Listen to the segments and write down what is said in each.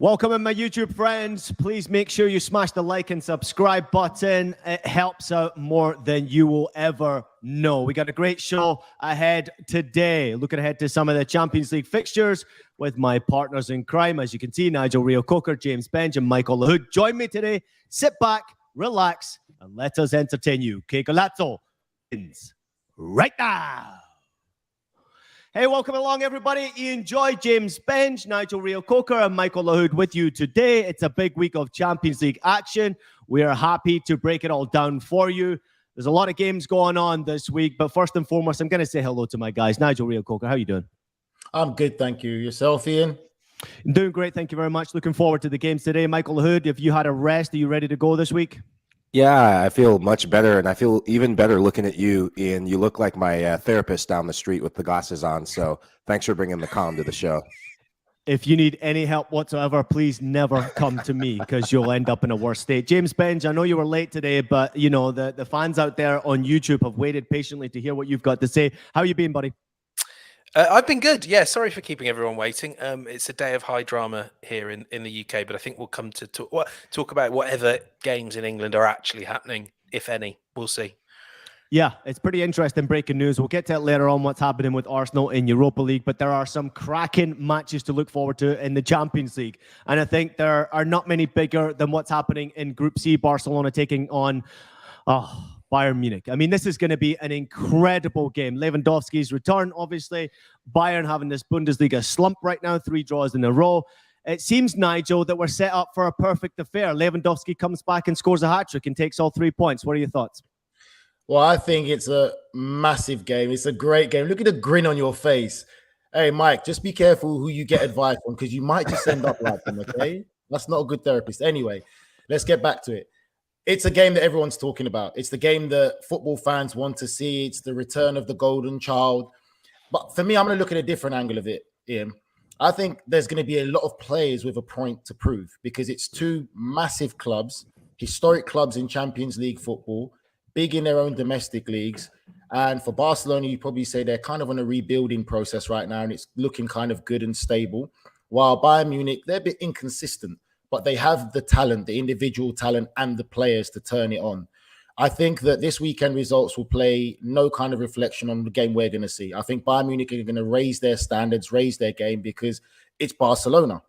Welcome in, my YouTube friends. Please make sure you smash the like and subscribe button. It helps out more than you will ever know. We got a great show ahead today. Looking ahead to some of the Champions League fixtures with my partners in crime. As you can see, Nigel Reo-Coker, James Benge, and Michael Lahoud. Join me today. Sit back, relax, and let us entertain you. Que Golazo begins right now. Hey, welcome along, everybody. Ian Joy, James Benge, Nigel Reo-Coker, and Michael Lahoud with you today. It's a big week of Champions League action. We are happy to break it all down for you. There's a lot of games going on this week, but first and foremost, I'm going to say hello to my guys. Nigel Reo-Coker, how are you doing? I'm good, thank you. Yourself, Ian? I'm doing great, thank you very much. Looking forward to the games today. Michael Lahoud, if you had a rest, are you ready to go this week? Yeah, I feel much better, and I feel even better looking at you, Ian. You look like my therapist down the street with the glasses on, so thanks for bringing the calm to the show. If you need any help whatsoever, please never come to me because you'll end up in a worse state. James Benge, I know you were late today, but you know the fans out there on YouTube have waited patiently to hear what you've got to say. How you been, buddy? I've been good. Yeah, sorry for keeping everyone waiting. It's a day of high drama here in the UK, but I think we'll come to talk about whatever games in England are actually happening, if any. We'll see. Yeah, it's pretty interesting breaking news. We'll get to it later on, what's happening with Arsenal in Europa League, but there are some cracking matches to look forward to in the Champions League. And I think there are not many bigger than what's happening in Group C, Barcelona taking on Bayern Munich. I mean, this is going to be an incredible game. Lewandowski's return, obviously. Bayern having this Bundesliga slump right now, 3 draws in a row. It seems, Nigel, that we're set up for a perfect affair. Lewandowski comes back and scores a hat-trick and takes all 3 points. What are your thoughts? Well, I think it's a massive game. It's a great game. Look at the grin on your face. Hey, Mike, just be careful who you get advice from because you might just end up like them, okay? That's not a good therapist. Anyway, let's get back to it. It's a game that everyone's talking about. It's the game that football fans want to see. It's the return of the golden child. But for me, I'm going to look at a different angle of it, Ian. I think there's going to be a lot of players with a point to prove because it's 2 massive clubs, historic clubs in Champions League football, big in their own domestic leagues. And for Barcelona, you probably say they're kind of on a rebuilding process right now, and it's looking kind of good and stable. While Bayern Munich, they're a bit inconsistent, but they have the talent, the individual talent, and the players to turn it on. I think that this weekend results will play no kind of reflection on the game we're going to see. I think Bayern Munich are going to raise their standards, raise their game because it's Barcelona.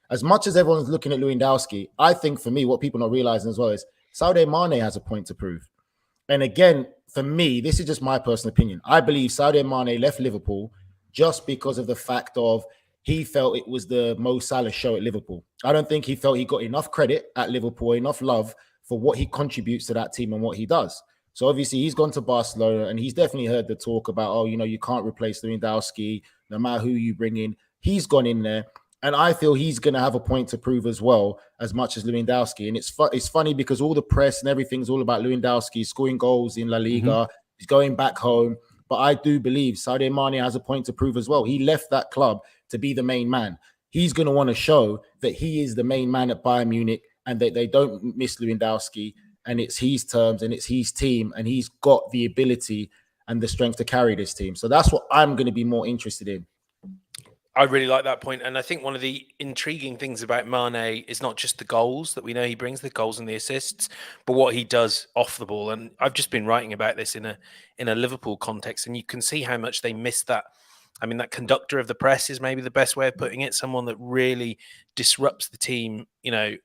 As much as everyone's looking at Lewandowski, I think for me, what people are not realizing as well is Sadio Mane has a point to prove. And again, for me, this is just my personal opinion. I believe Sadio Mane left Liverpool just because of the fact of he felt it was the Mo Salah show at Liverpool. I don't think he felt he got enough credit at Liverpool, enough love for what he contributes to that team and what he does. So obviously he's gone to Barcelona and he's definitely heard the talk about, oh, you know, you can't replace Lewandowski no matter who you bring in. He's gone in there. And I feel he's going to have a point to prove as well, as much as Lewandowski. And it's funny because all the press and everything's all about Lewandowski scoring goals in La Liga. He's going back home. But I do believe Sadio Mane has a point to prove as well. He left that club to be the main man. He's going to want to show that he is the main man at Bayern Munich and that they don't miss Lewandowski. And it's his terms and it's his team. And he's got the ability and the strength to carry this team. So that's what I'm going to be more interested in. I really like that point. And I think one of the intriguing things about Mane is not just the goals that we know he brings, the goals and the assists, but what he does off the ball. And I've just been writing about this in a Liverpool context, and you can see how much they miss that. I mean, that conductor of the press is maybe the best way of putting it. Someone that really disrupts the team, you know,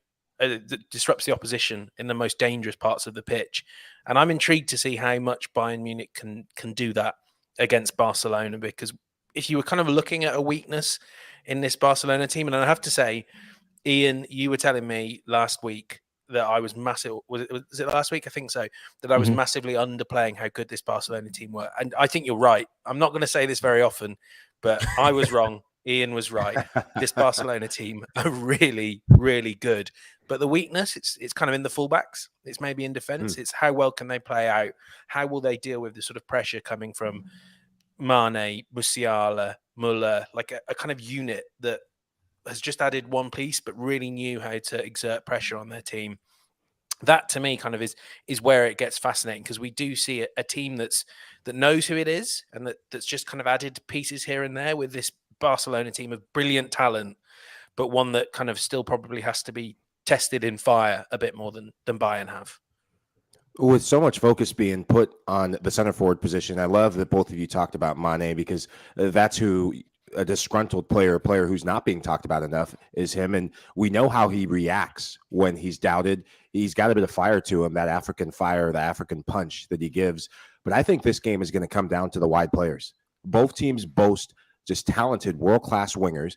disrupts the opposition in the most dangerous parts of the pitch. And I'm intrigued to see how much Bayern Munich can do that against Barcelona, because if you were kind of looking at a weakness in this Barcelona team, and I have to say, Ian, you were telling me last week that I was massive. Was it last week? I think so. That I was massively underplaying how good this Barcelona team were. And I think you're right. I'm not going to say this very often, but I was wrong. Ian was right. This Barcelona team are really, really good. But the weakness, it's kind of in the fullbacks. It's maybe in defence. It's how well can they play out? How will they deal with the sort of pressure coming from Mane, Musiala, Muller, like a kind of unit that has just added one piece, but really knew how to exert pressure on their team. That to me kind of is where it gets fascinating, because we do see a team that knows who it is and that's just kind of added pieces here and there with this Barcelona team of brilliant talent, but one that kind of still probably has to be tested in fire a bit more than Bayern have. With so much focus being put on the center forward position, I love that both of you talked about Mane, because that's who a disgruntled player, a player who's not being talked about enough, is him. And we know how he reacts when he's doubted. He's got a bit of fire to him, that African fire, the African punch that he gives. But I think this game is going to come down to the wide players. Both teams boast just talented world-class wingers.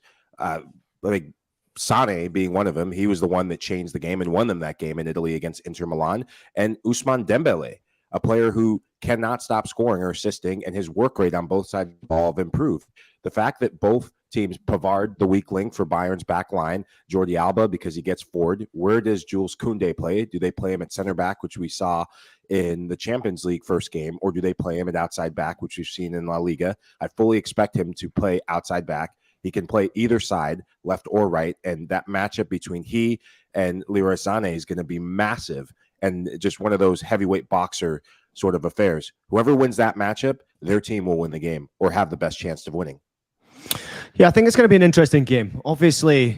Like Sane being one of them. He was the one that changed the game and won them that game in Italy against Inter Milan. And Ousmane Dembele, a player who cannot stop scoring or assisting, and his work rate on both sides of the ball have improved. The fact that both teams, Pavard, the weak link for Bayern's back line, Jordi Alba, because he gets forward. Where does Jules Koundé play? Do they play him at center back, which we saw in the Champions League first game, or do they play him at outside back, which we've seen in La Liga? I fully expect him to play outside back. He can play either side, left or right, and that matchup between he and Leroy Sané is going to be massive, and just one of those heavyweight boxer sort of affairs. Whoever wins that matchup, their team will win the game or have the best chance of winning. Yeah, I think it's going to be an interesting game. Obviously,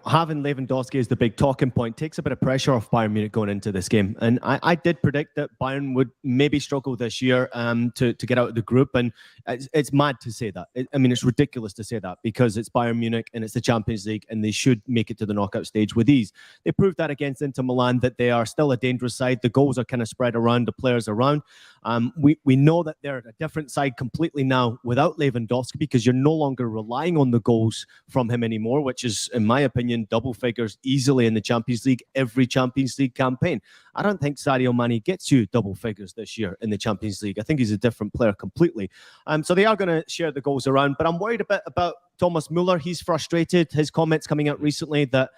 having Lewandowski as the big talking point takes a bit of pressure off Bayern Munich going into this game. And I did predict that Bayern would maybe struggle this year to get out of the group. And it's mad to say that. It's ridiculous to say that, because it's Bayern Munich and it's the Champions League and they should make it to the knockout stage with ease. They proved that against Inter Milan, that they are still a dangerous side. The goals are kind of spread around, the players around. We know that they're a different side completely now without Lewandowski, because you're no longer relying on the goals from him anymore, which is, in my opinion, double figures easily in the Champions League, every Champions League campaign. I don't think Sadio Mane gets you double figures this year in the Champions League. I think he's a different player completely. So they are going to share the goals around, but I'm worried a bit about Thomas Müller. He's frustrated. His comments coming out recently that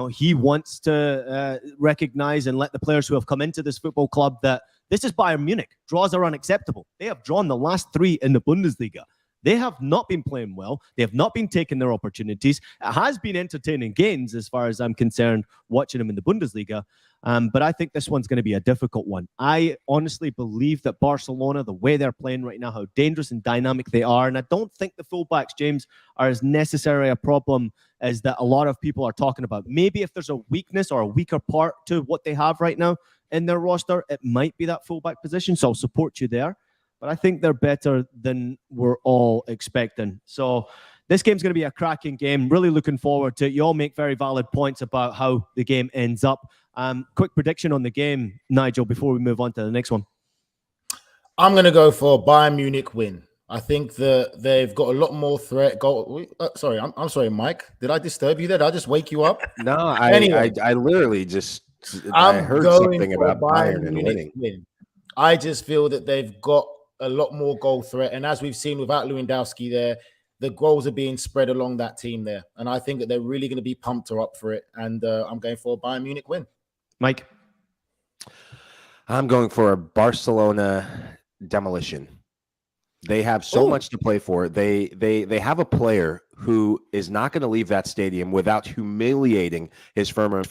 he wants to recognize and let the players who have come into this football club that this is Bayern Munich. Draws are unacceptable. They have drawn the last 3 in the Bundesliga. They have not been playing well. They have not been taking their opportunities. It has been entertaining games as far as I'm concerned, watching them in the Bundesliga. But I think this one's going to be a difficult one. I honestly believe that Barcelona, the way they're playing right now, how dangerous and dynamic they are, and I don't think the fullbacks, James, are as necessary a problem as that a lot of people are talking about. Maybe if there's a weakness or a weaker part to what they have right now in their roster, it might be that fullback position. So I'll support you there. But I think they're better than we're all expecting. So this game's going to be a cracking game. Really looking forward to it. You all make very valid points about how the game ends up. Quick prediction on the game, Nigel, before we move on to the next one. I'm going to go for Bayern Munich win. I think that they've got a lot more threat. Sorry, I'm sorry, Mike. Did I disturb you there? Did I just wake you up? No, I literally just I heard something about Bayern and winning. Win. I just feel that they've got a lot more goal threat. And as we've seen without Lewandowski there, the goals are being spread along that team there. And I think that they're really going to be pumped up for it. And I'm going for a Bayern Munich win. Mike? I'm going for a Barcelona demolition. They have so much to play for. They have a player who is not going to leave that stadium without humiliating his former.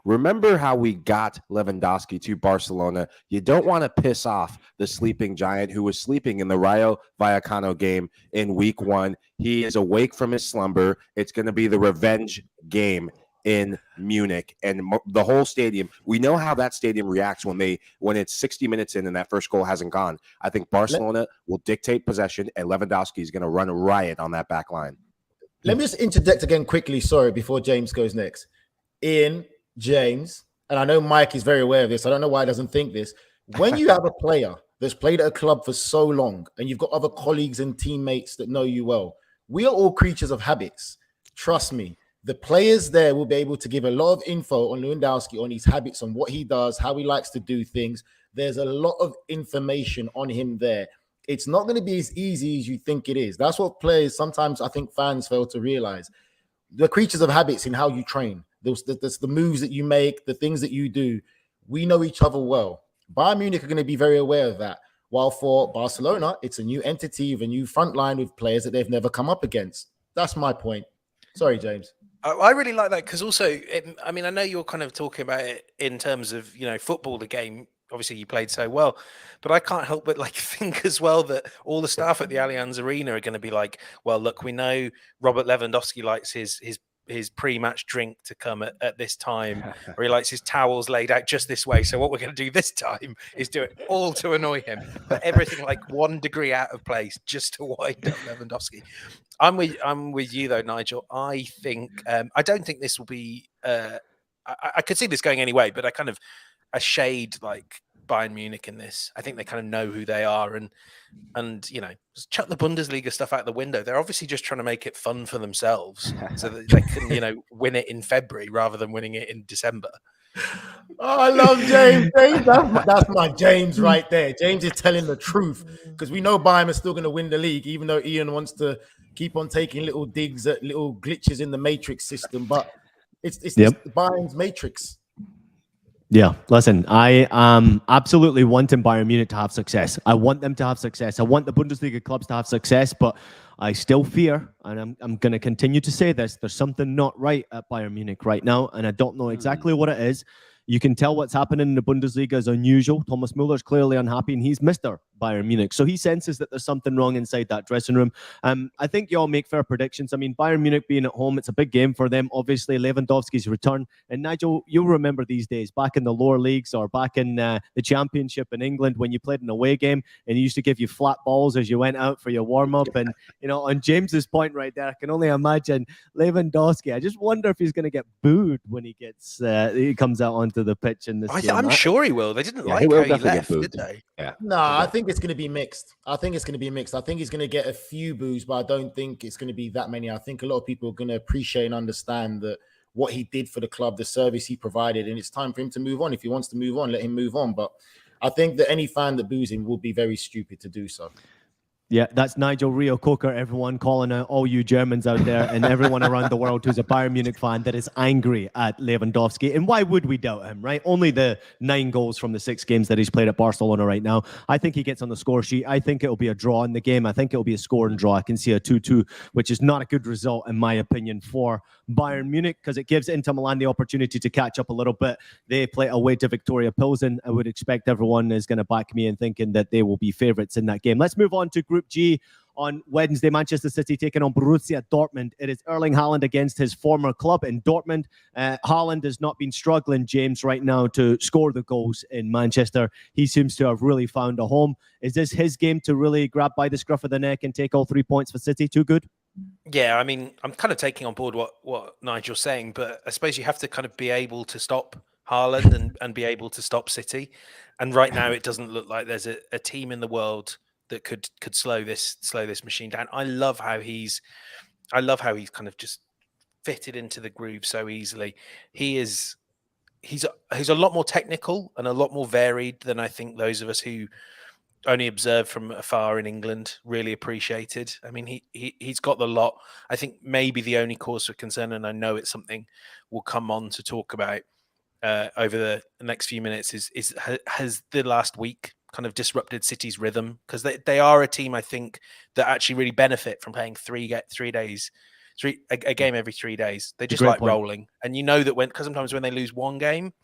Remember how we got Lewandowski to Barcelona? You don't want to piss off the sleeping giant who was sleeping in the Rayo Vallecano game in week 1. He is awake from his slumber. It's going to be the revenge game in Munich, and the whole stadium. We know how that stadium reacts when it's 60 minutes in and that first goal hasn't gone. I think Barcelona will dictate possession, and Lewandowski is going to run a riot on that back line. Let me just interject again quickly, sorry, before James goes next. Ian, James, and I know Mike is very aware of this. I don't know why he doesn't think this. When you have a player that's played at a club for so long, and you've got other colleagues and teammates that know you well, we are all creatures of habits. Trust me. The players there will be able to give a lot of info on Lewandowski, on his habits, on what he does, how he likes to do things. There's a lot of information on him there. It's not going to be as easy as you think it is. That's what players, sometimes I think fans fail to realize. They're creatures of habits in how you train. There's the moves that you make, the things that you do. We know each other well. Bayern Munich are going to be very aware of that. While for Barcelona, it's a new entity with a new front line with players that they've never come up against. That's my point. Sorry, James. I really like that because also, I know you're kind of talking about it in terms of, football, the game. Obviously, you played so well, but I can't help but think as well that all the staff at the Allianz Arena are going to be like, well, look, we know Robert Lewandowski likes his his pre-match drink to come at this time, or he likes his towels laid out just this way. So what we're going to do this time is do it all to annoy him, but everything like 1 degree out of place just to wind up Lewandowski. I'm with you though, Nigel. I think I don't think this will be. I could see this going anyway, but I kind of a shade like Bayern Munich in this. I think they kind of know who they are, and you know, just chuck the Bundesliga stuff out the window. They're obviously just trying to make it fun for themselves, so that they can, you know, win it in February rather than winning it in December. Oh, I love James. That's my James right there. James is telling the truth, because we know Bayern is still going to win the league, even though Ian wants to keep on taking little digs at little glitches in the matrix system. But it's Bayern's matrix. Yeah, listen, I am absolutely wanting Bayern Munich to have success. I want them to have success. I want the Bundesliga clubs to have success, but I still fear, and I'm going to continue to say this, there's something not right at Bayern Munich right now, and I don't know exactly what it is. You can tell what's happening in the Bundesliga is unusual. Thomas Muller's clearly unhappy, and he's Mr. Bayern Munich. So he senses that there's something wrong inside that dressing room. I think you all make fair predictions. I mean, Bayern Munich being at home, it's a big game for them. Obviously, Lewandowski's return. And Nigel, you'll remember these days, back in the lower leagues or back in the championship in England, when you played an away game and he used to give you flat balls as you went out for your warm-up. And, you know, on James's point right there, I can only imagine Lewandowski. I just wonder if he's going to get booed when he comes out onto the pitch in this game. I'm sure he will. They didn't like how he left, did they? Yeah. No, I think it's going to be mixed. I think he's going to get a few boos, but I don't think it's going to be that many. I think a lot of people are going to appreciate and understand that what he did for the club, the service he provided, and it's time for him to move on. If he wants to move on, let him move on. But I think that any fan that boos him will be very stupid to do so. Yeah, that's Nigel Rio Coker, everyone, calling out all you Germans out there and everyone around the world who's a Bayern Munich fan that is angry at Lewandowski. And why would we doubt him, right? Only the 9 goals from the 6 games that he's played at Barcelona right now. I think he gets on the score sheet. I think it'll be a draw in the game. I think it'll be a score and draw. I can see a 2-2, which is not a good result, in my opinion, for Bayern Munich, because it gives Inter Milan the opportunity to catch up a little bit. They play away to Victoria Pilsen. I would expect everyone is going to back me in thinking that they will be favourites in that game. Let's move on to Group G. On Wednesday, Manchester City taking on Borussia Dortmund. It is Erling Haaland against his former club in Dortmund. Haaland has not been struggling, James, right now to score the goals in Manchester. He seems to have really found a home. Is this his game to really grab by the scruff of the neck and take all 3 points for City? Too good? Yeah, I mean, I'm kind of taking on board what Nigel's saying, but I suppose you have to kind of be able to stop Haaland and be able to stop City. And right now, it doesn't look like there's a team in the world that could slow this machine down. I love how he's kind of just fitted into the groove so easily. He's a lot more technical and a lot more varied than I think those of us who only observed from afar in England really appreciated. I mean, he's got the lot. I think maybe the only cause for concern, and I know it's something we'll come on to talk about over the next few minutes, has the last week kind of disrupted City's rhythm, because they are a team, I think, that actually really benefit from playing a game every 3 days. They just like rolling, and you know that because sometimes when they lose one game,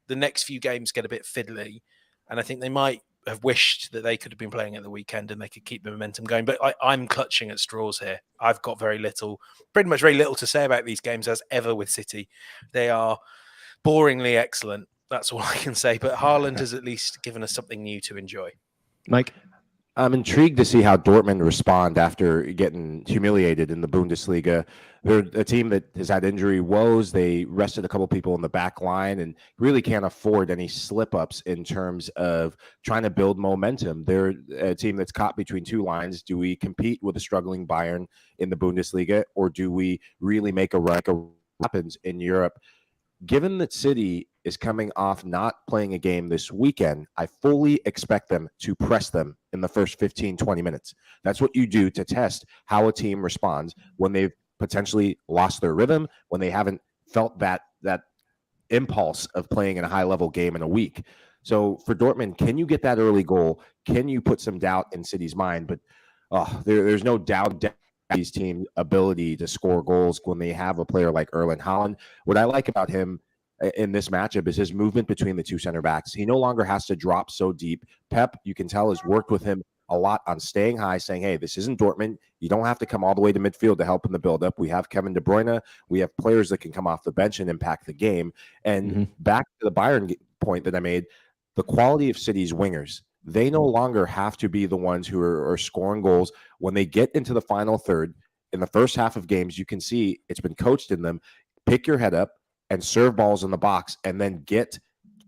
the next few games get a bit fiddly, and I think they might have wished that they could have been playing at the weekend and they could keep the momentum going. But I'm clutching at straws here. I've got very little to say about these games as ever with City. They are boringly excellent. That's all I can say. But Haaland has at least given us something new to enjoy. Mike? I'm intrigued to see how Dortmund respond after getting humiliated in the Bundesliga. They're a team that has had injury woes. They rested a couple people in the back line and really can't afford any slip-ups in terms of trying to build momentum. They're a team that's caught between 2 lines. Do we compete with a struggling Bayern in the Bundesliga, or do we really make a run happens in Europe? Given that City is coming off not playing a game this weekend, I fully expect them to press them in the first 15, 20 minutes. That's what you do to test how a team responds when they've potentially lost their rhythm, when they haven't felt that impulse of playing in a high-level game in a week. So for Dortmund, can you get that early goal? Can you put some doubt in City's mind? But there's no doubt these teams' ability to score goals when they have a player like Erling Haaland. What I like about him in this matchup is his movement between the 2 center backs. He no longer has to drop so deep. Pep, you can tell, has worked with him a lot on staying high, saying, hey, this isn't Dortmund. You don't have to come all the way to midfield to help in the buildup. We have Kevin De Bruyne. We have players that can come off the bench and impact the game. And back to the Bayern point that I made, the quality of City's wingers, they no longer have to be the ones who are scoring goals. When they get into the final third, in the first half of games, you can see it's been coached in them. Pick your head up and serve balls in the box, and then get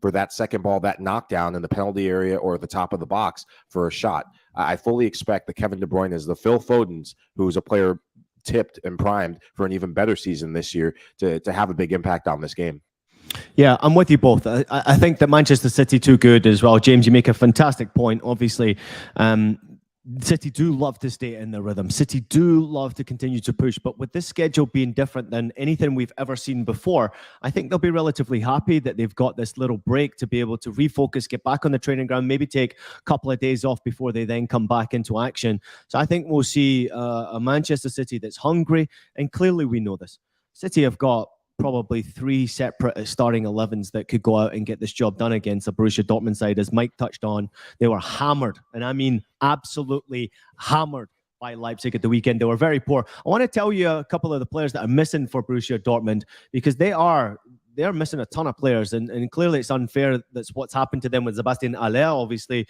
for that second ball, that knockdown in the penalty area or the top of the box for a shot. I fully expect that Kevin De Bruyne is the Phil Fodens, who is a player tipped and primed for an even better season this year, to have a big impact on this game. Yeah, I'm with you both. I think that Manchester City too good as well. James, you make a fantastic point. Obviously, City do love to stay in the rhythm. City do love to continue to push. But with this schedule being different than anything we've ever seen before, I think they'll be relatively happy that they've got this little break to be able to refocus, get back on the training ground, maybe take a couple of days off before they then come back into action. So I think we'll see a Manchester City that's hungry. And clearly we know this. City have got probably 3 separate starting 11s that could go out and get this job done against the Borussia Dortmund side. As Mike touched on, they were hammered, and I mean absolutely hammered by Leipzig at the weekend. They were very poor. I want to tell you a couple of the players that are missing for Borussia Dortmund, because they're missing a ton of players, and clearly it's unfair. That's what's happened to them with Sebastian Haller, obviously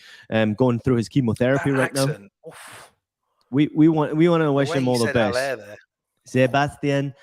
going through his chemotherapy right now. We want to wish him all the best. Sebastian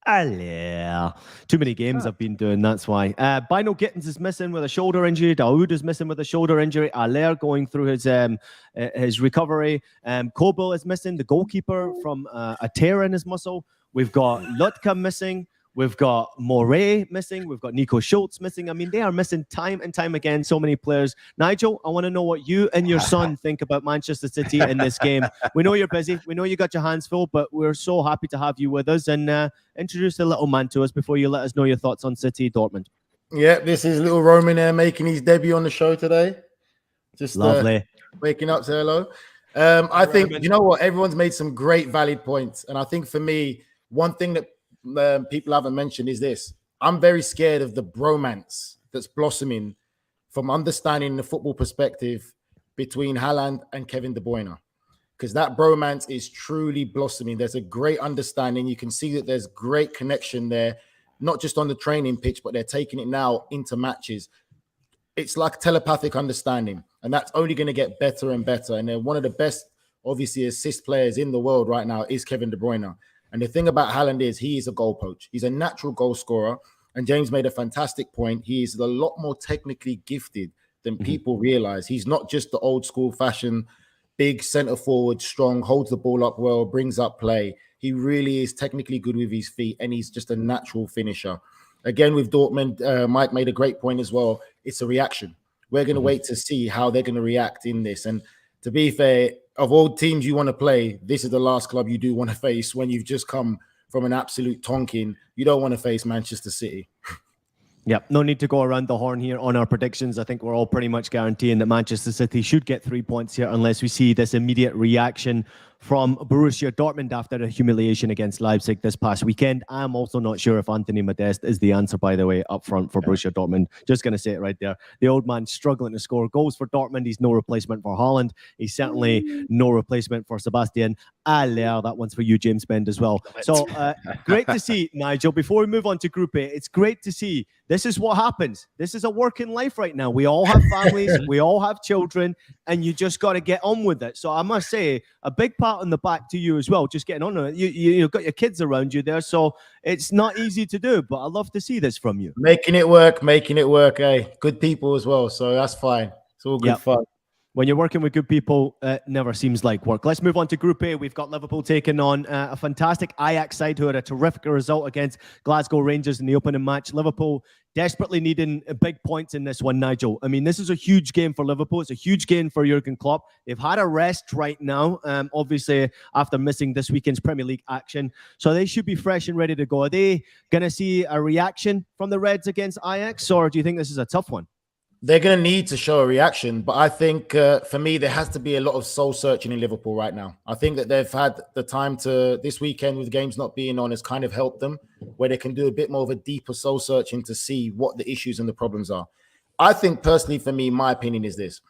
Haller. Too many games I've been doing, that's why. Bino Gittins is missing with a shoulder injury. Daoud is missing with a shoulder injury. Haller going through his recovery. Kobel is missing, the goalkeeper, from a tear in his muscle. We've got Lutka missing. We've got Moret missing. We've got Nico Schultz missing. I mean, they are missing time and time again, so many players. Nigel, I want to know what you and your son think about Manchester City in this game. We know you're busy. We know you got your hands full, but we're so happy to have you with us. And introduce the little man to us before you let us know your thoughts on City Dortmund. Yeah, this is little Roman there making his debut on the show today. Just lovely. Waking up, say hello. I think, you know what, everyone's made some great valid points. And I think for me, one thing that people haven't mentioned is this. I'm very scared of the bromance that's blossoming from understanding the football perspective between Haaland and Kevin De Bruyne, because that bromance is truly blossoming. There's a great understanding. You can see that there's great connection there, not just on the training pitch, but they're taking it now into matches. It's like telepathic understanding, and that's only going to get better and better. And then one of the best, obviously, assist players in the world right now is Kevin De Bruyne. And the thing about Haaland is he is a goal poach. He's a natural goal scorer. And James made a fantastic point. He is a lot more technically gifted than people realize. He's not just the old school fashion, big center forward, strong, holds the ball up well, brings up play. He really is technically good with his feet, and he's just a natural finisher. Again, with Dortmund, Mike made a great point as well. It's a reaction. We're going to wait to see how they're going to react in this. And to be fair, of all teams you want to play, this is the last club you do want to face when you've just come from an absolute tonking. You don't want to face Manchester City. Yep, no need to go around the horn here on our predictions. I think we're all pretty much guaranteeing that Manchester City should get 3 points here unless we see this immediate reaction from Borussia Dortmund after a humiliation against Leipzig this past weekend. I'm also not sure if Anthony Modeste is the answer, by the way, up front for Borussia Dortmund. Just going to say it right there. The old man's struggling to score goals for Dortmund. He's no replacement for Haaland. He's certainly no replacement for Sebastian Haller. That one's for you, James Bend, as well. So great to see, Nigel. Before we move on to Group A, it's great to see. This is what happens. This is a working life right now. We all have families. We all have children. And you just got to get on with it. So I must say, a big pat on the back to you as well, just getting on with it. You've got your kids around you there, so it's not easy to do, but I love to see this from you. Making it work, eh? Good people as well, so that's fine. It's all good fun. When you're working with good people, it never seems like work. Let's move on to Group A. We've got Liverpool taking on a fantastic Ajax side who had a terrific result against Glasgow Rangers in the opening match. Liverpool desperately needing big points in this one, Nigel. I mean, this is a huge game for Liverpool. It's a huge game for Jurgen Klopp. They've had a rest right now, obviously, after missing this weekend's Premier League action. So they should be fresh and ready to go. Are they going to see a reaction from the Reds against Ajax, or do you think this is a tough one? They're going to need to show a reaction, but I think for me, there has to be a lot of soul searching in Liverpool right now. I think that they've had the time to, this weekend with games not being on, has kind of helped them, where they can do a bit more of a deeper soul searching to see what the issues and the problems are. I think personally, for me, my opinion is this.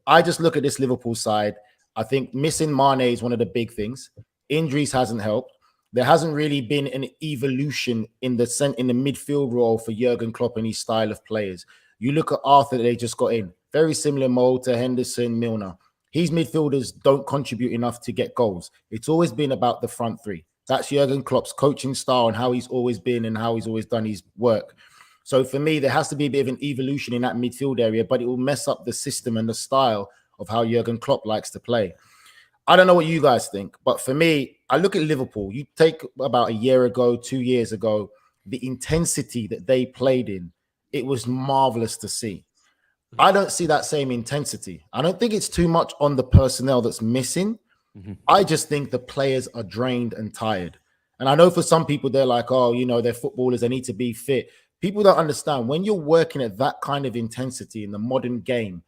I just look at this Liverpool side. I think missing Mane is one of the big things. Injuries hasn't helped. There hasn't really been an evolution in the midfield role for Jurgen Klopp and his style of players. You look at Arthur that they just got in, very similar mold to Henderson, Milner. His midfielders don't contribute enough to get goals. It's always been about the front three. That's Jurgen Klopp's coaching style and how he's always been and how he's always done his work. So for me, there has to be a bit of an evolution in that midfield area, but it will mess up the system and the style of how Jurgen Klopp likes to play. I don't know what you guys think, but for me, I look at Liverpool. You take about a year ago, 2 years ago, the intensity that they played in, it was marvelous to see. I don't see that same intensity. I don't think it's too much on the personnel that's missing. I just think the players are drained and tired. And I know for some people, they're like, oh, you know, they're footballers, they need to be fit. People don't understand when you're working at that kind of intensity in the modern game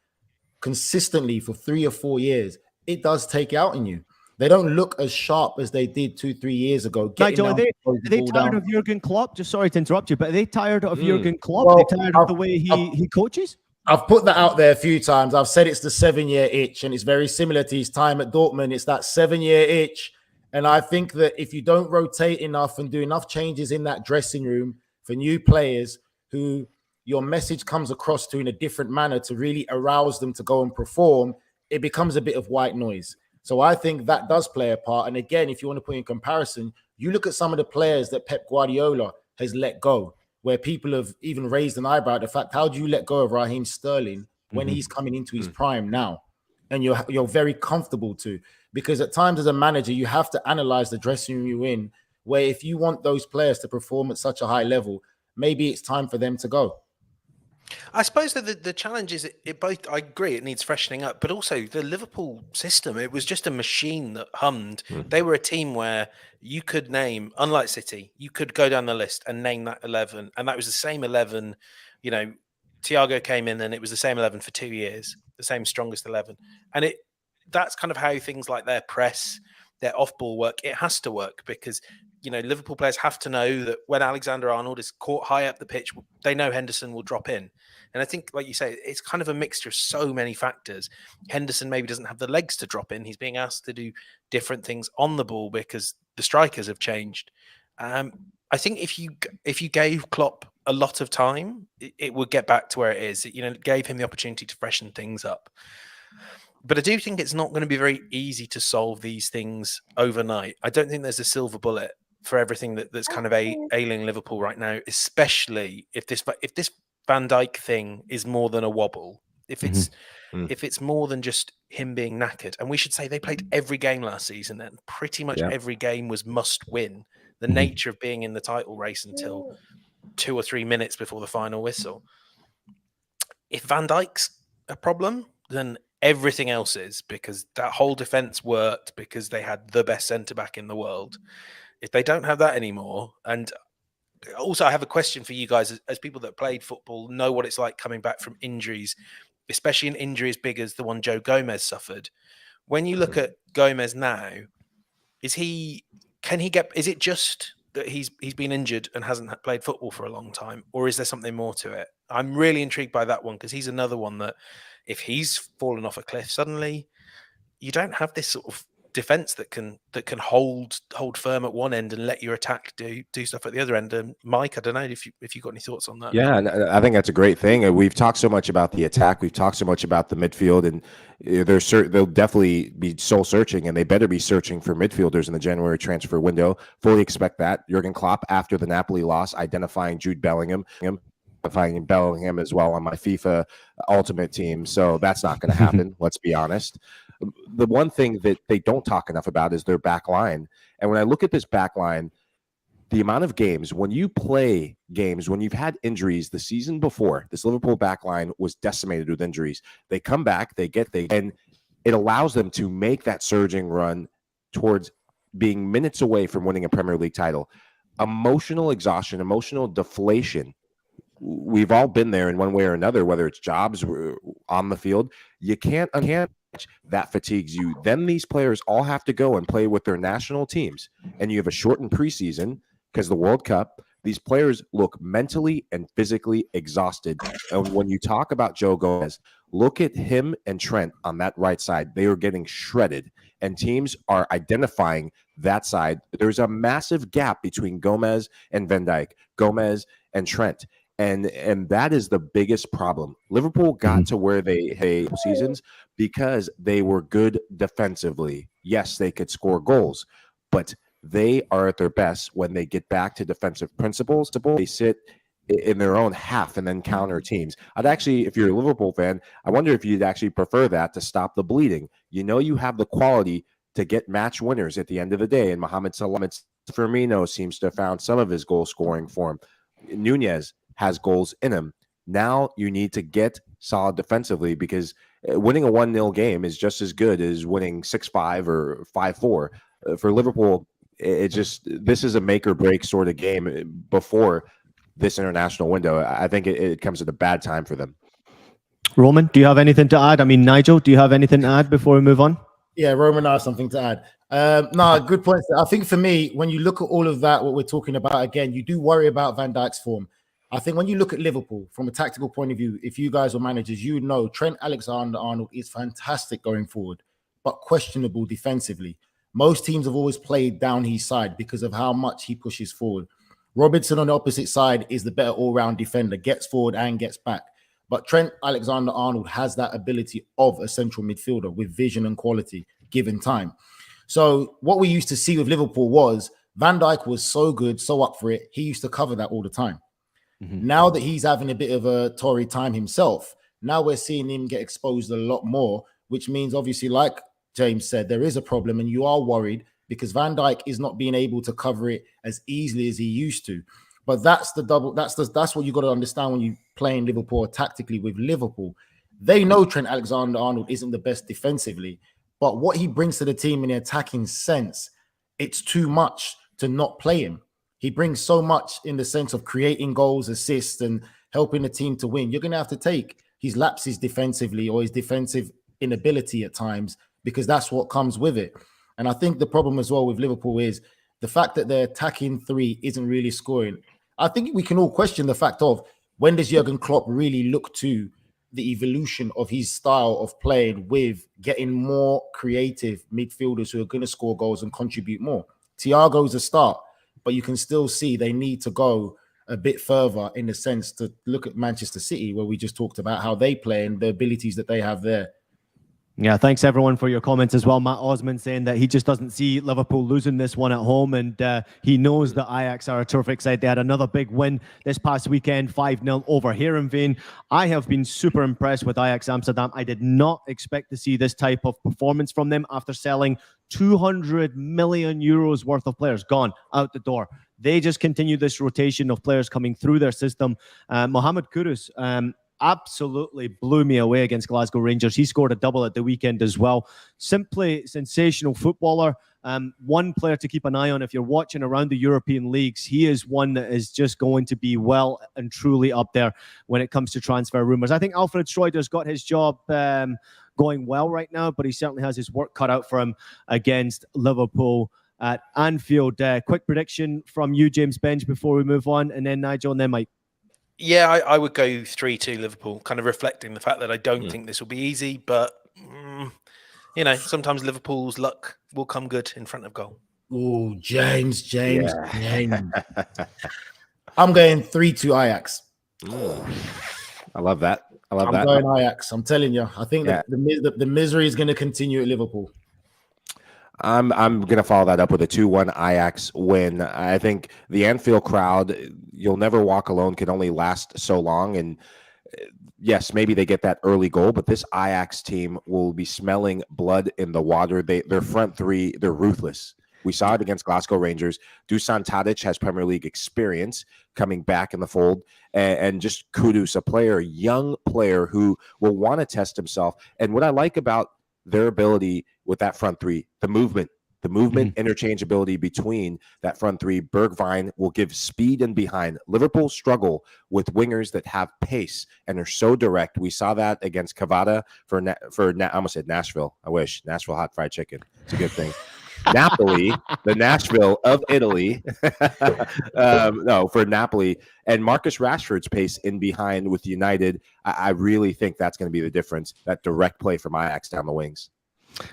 consistently for 3 or 4 years, it does take out in you. They don't look as sharp as they did 2-3 years ago. Nigel, are they tired of Jurgen Klopp? Just sorry to interrupt you, but are they tired of Jurgen Klopp? Well, are they tired of the way he coaches? I've put that out there a few times. I've said it's the 7-year itch, and it's very similar to his time at Dortmund. It's that 7-year itch. And I think that if you don't rotate enough and do enough changes in that dressing room for new players who your message comes across to in a different manner to really arouse them to go and perform, it becomes a bit of white noise. So I think that does play a part. And again, if you want to put in comparison, you look at some of the players that Pep Guardiola has let go, where people have even raised an eyebrow at the fact, how do you let go of Raheem Sterling when he's coming into his prime now? And you're very comfortable to, because at times as a manager, you have to analyze the dressing room you're in, where if you want those players to perform at such a high level, maybe it's time for them to go. I suppose that the challenge is it both. I agree, it needs freshening up, but also the Liverpool system. It was just a machine that hummed. They were a team where you could name, unlike City, you could go down the list and name that 11, and that was the same 11. You know, Thiago came in, and it was the same 11 for 2 years, the same strongest 11, and that's kind of how things like their press, their off-ball work. It has to work because, you know, Liverpool players have to know that when Alexander-Arnold is caught high up the pitch, they know Henderson will drop in. And I think, like you say, it's kind of a mixture of so many factors. Henderson maybe doesn't have the legs to drop in. He's being asked to do different things on the ball because the strikers have changed. I think if you gave Klopp a lot of time, it would get back to where it is. You know, it gave him the opportunity to freshen things up. But I do think it's not going to be very easy to solve these things overnight. I don't think there's a silver bullet for everything that's kind of ailing Liverpool right now, especially if this Van Dijk thing is more than a wobble. If it's more than just him being knackered. And we should say they played every game last season, and pretty much every game was must win. The nature of being in the title race until 2 or 3 minutes before the final whistle. If Van Dijk's a problem, then everything else is, because that whole defense worked because they had the best centre-back in the world. If they don't have that anymore, and also I have a question for you guys as people that played football, know what it's like coming back from injuries, especially an injury as big as the one Joe Gomez suffered. When you look at Gomez now, is it just that he's been injured and hasn't played football for a long time, or is there something more to it? I'm really intrigued by that one, because he's another one that if he's fallen off a cliff suddenly, you don't have this sort of defense that can hold firm at one end and let your attack do stuff at the other end. And Mike, I don't know if you got any thoughts on that. Yeah, and I think that's a great thing. We've talked so much about the attack, we've talked so much about the midfield, and they'll definitely be soul searching, and they better be searching for midfielders in the January transfer window. Fully expect that. Jurgen Klopp, after the Napoli loss, identifying Jude Bellingham, identifying Bellingham as well on my FIFA Ultimate team. So that's not going to happen. Let's be honest. The one thing that they don't talk enough about is their back line. And when I look at this back line, the amount of games, when you play games, when you've had injuries the season before, this Liverpool back line was decimated with injuries. They come back, and it allows them to make that surging run towards being minutes away from winning a Premier League title. Emotional exhaustion, emotional deflation. We've all been there in one way or another, whether it's jobs or on the field. You can't that fatigues you. Then these players all have to go and play with their national teams, and you have a shortened preseason because the World Cup. These players look mentally and physically exhausted. And when you talk about Joe Gomez, look at him and Trent on that right side. They are getting shredded, and teams are identifying that side. There's a massive gap between Gomez and Van Dijk, Gomez and Trent. And that is the biggest problem. Liverpool got to where they seasons because they were good defensively. Yes, they could score goals, but they are at their best when they get back to defensive principles. They sit in their own half and then counter teams. I'd actually, if you're a Liverpool fan, I wonder if you'd actually prefer that to stop the bleeding. You know, you have the quality to get match winners at the end of the day. And Mohamed Salah, Firmino seems to have found some of his goal scoring form. Nunez has goals in him. Now you need to get solid defensively, because winning a 1-0 game is just as good as winning 6-5 or 5-4. For Liverpool, this is a make or break sort of game before this international window. I think it comes at a bad time for them. Roman, do you have anything to add? I mean, Nigel, do you have anything to add before we move on? Yeah, Roman has something to add. No, good point. I think for me, when you look at all of that, what we're talking about, again, you do worry about Van Dijk's form. I think when you look at Liverpool from a tactical point of view, if you guys were managers, you know Trent Alexander-Arnold is fantastic going forward, but questionable defensively. Most teams have always played down his side because of how much he pushes forward. Robertson on the opposite side is the better all-round defender, gets forward and gets back. But Trent Alexander-Arnold has that ability of a central midfielder with vision and quality given time. So what we used to see with Liverpool was Van Dijk was so good, so up for it. He used to cover that all the time. Now that he's having a bit of a torrid time himself, now we're seeing him get exposed a lot more, which means obviously, like James said, there is a problem and you are worried because Van Dijk is not being able to cover it as easily as he used to. But that's what you got to understand when you play in Liverpool tactically with Liverpool. They know Trent Alexander-Arnold isn't the best defensively, but what he brings to the team in the attacking sense, it's too much to not play him. He brings so much in the sense of creating goals, assists, and helping the team to win. You're going to have to take his lapses defensively or his defensive inability at times, because that's what comes with it. And I think the problem as well with Liverpool is the fact that their attacking three isn't really scoring. I think we can all question the fact of, when does Jurgen Klopp really look to the evolution of his style of playing with getting more creative midfielders who are going to score goals and contribute more? Thiago's a start, but you can still see they need to go a bit further in the sense to look at Manchester City, where we just talked about how they play and the abilities that they have there. Yeah, thanks everyone for your comments as well. Matt Osman saying that he just doesn't see Liverpool losing this one at home, and he knows that Ajax are a terrific side. They had another big win this past weekend, 5-0 over Heerenveen. I have been super impressed with Ajax Amsterdam. I did not expect to see this type of performance from them after selling 200 million euros worth of players gone out the door. They just continue this rotation of players coming through their system. Mohamed Kudus absolutely blew me away against Glasgow Rangers. He scored a double at the weekend as well. Simply sensational footballer. One player to keep an eye on if you're watching around the European leagues. He is one that is just going to be well and truly up there when it comes to transfer rumors. I think Alfred Schroeder's got his job going well right now, but he certainly has his work cut out for him against Liverpool at Anfield. Quick prediction from you, James Benj, before we move on, and then Nigel, and then Mike. Yeah, I would go 3-2 Liverpool, kind of reflecting the fact that I don't think this will be easy, but, you know, sometimes Liverpool's luck will come good in front of goal. Oh, James. I'm going 3-2 Ajax. I love that. I'm going Ajax. I'm telling you. I think the misery is going to continue at Liverpool. I'm going to follow that up with a 2-1 Ajax win. I think the Anfield crowd, you'll never walk alone, can only last so long. And yes, maybe they get that early goal, but this Ajax team will be smelling blood in the water. Their front three, they're ruthless. We saw it against Glasgow Rangers. Dusan Tadic has Premier League experience coming back in the fold. And just Kudus, a young player who will want to test himself. And what I like about their ability with that front three, the movement, interchangeability between that front three. Bergwijn will give speed and behind. Liverpool struggle with wingers that have pace and are so direct. We saw that against Cavada for I almost said Nashville. I wish Nashville hot fried chicken. It's a good thing. Napoli, the Nashville of Italy. No, for Napoli. And Marcus Rashford's pace in behind with United. I really think that's going to be the difference, that direct play from Ajax down the wings.